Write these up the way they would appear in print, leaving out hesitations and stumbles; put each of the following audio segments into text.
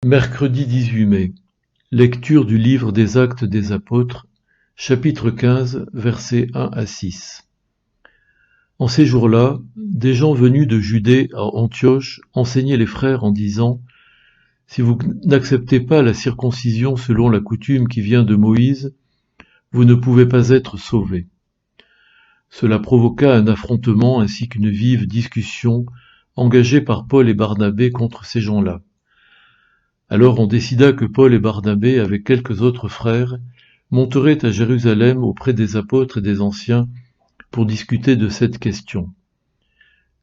Mercredi 18 mai. Lecture du livre des Actes des Apôtres, chapitre 15, versets 1 à 6. En ces jours-là, des gens venus de Judée à Antioche enseignaient les frères en disant: Si vous n'acceptez pas la circoncision selon la coutume qui vient de Moïse, vous ne pouvez pas être sauvés. Cela provoqua un affrontement ainsi qu'une vive discussion engagée par Paul et Barnabé contre ces gens-là. Alors on décida que Paul et Barnabé, avec quelques autres frères, monteraient à Jérusalem auprès des apôtres et des anciens pour discuter de cette question.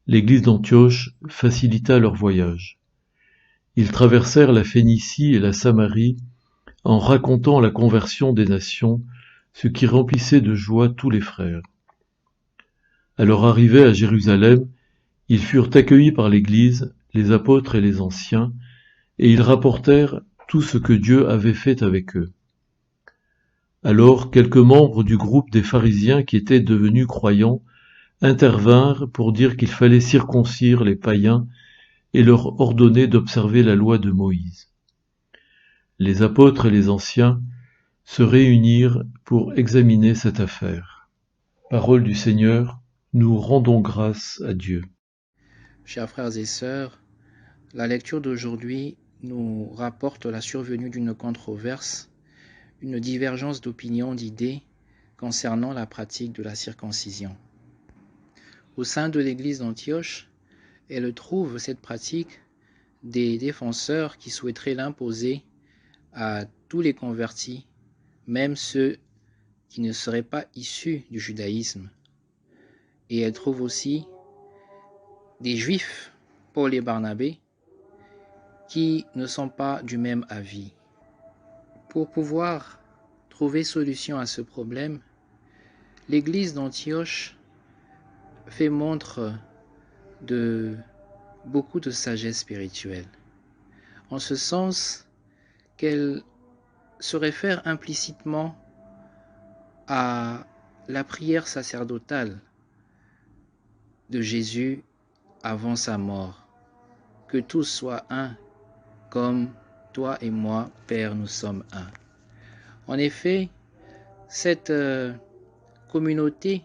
L'église d'Antioche facilita leur voyage. Ils traversèrent la Phénicie et la Samarie en racontant la conversion des nations, ce qui remplissait de joie tous les frères. À leur arrivée à Jérusalem, ils furent accueillis par l'Église, les apôtres et les anciens, et ils rapportèrent tout ce que Dieu avait fait avec eux. Alors quelques membres du groupe des pharisiens qui étaient devenus croyants intervinrent pour dire qu'il fallait circoncire les païens et leur ordonner d'observer la loi de Moïse. Les apôtres et les anciens se réunirent pour examiner cette affaire. Parole du Seigneur, nous rendons grâce à Dieu. Chers frères et sœurs, la lecture d'aujourd'hui nous rapporte la survenue d'une controverse, une divergence d'opinion, d'idées concernant la pratique de la circoncision. Au sein de l'église d'Antioche, elle trouve cette pratique des défenseurs qui souhaiteraient l'imposer à tous les convertis, même ceux qui ne seraient pas issus du judaïsme. Et elle trouve aussi des juifs, Paul et Barnabé, qui ne sont pas du même avis. Pour pouvoir trouver solution à ce problème, l'église d'Antioche fait montre de beaucoup de sagesse spirituelle, en ce sens qu'elle se réfère implicitement à la prière sacerdotale de Jésus avant sa mort, que tous soient un, comme toi et moi, Père, nous sommes un. En effet, cette communauté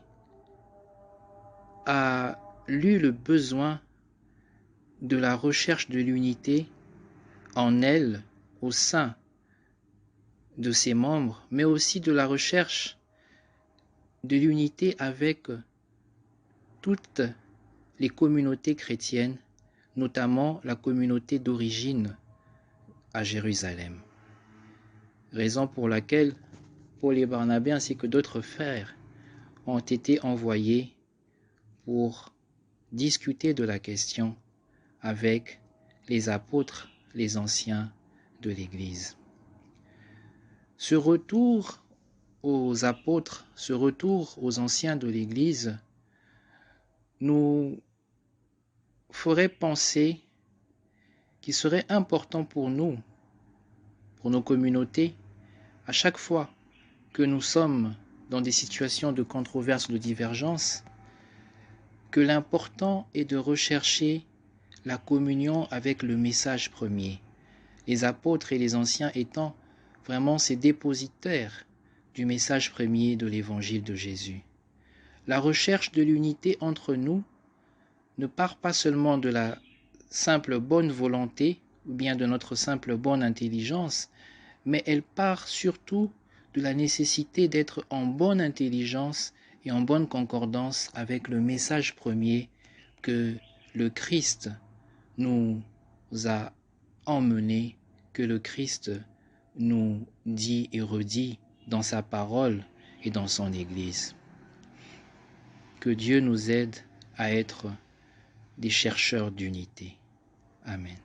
a eu le besoin de la recherche de l'unité en elle, au sein de ses membres, mais aussi de la recherche de l'unité avec toutes les communautés chrétiennes, notamment la communauté d'origine à Jérusalem. Raison pour laquelle Paul et Barnabé ainsi que d'autres frères ont été envoyés pour discuter de la question avec les apôtres, les anciens de l'Église. Ce retour aux apôtres, ce retour aux anciens de l'Église nous ferait penser qu'il serait important pour nous, pour nos communautés, à chaque fois que nous sommes dans des situations de controverse ou de divergence, que l'important est de rechercher la communion avec le message premier, les apôtres et les anciens étant vraiment ces dépositaires du message premier de l'évangile de Jésus. La recherche de l'unité entre nous ne part pas seulement de la simple bonne volonté ou bien de notre simple bonne intelligence, mais elle part surtout de la nécessité d'être en bonne intelligence et en bonne concordance avec le message premier que le Christ nous a emmené, que le Christ nous dit et redit dans sa parole et dans son Église. Que Dieu nous aide à être des chercheurs d'unité. Amen.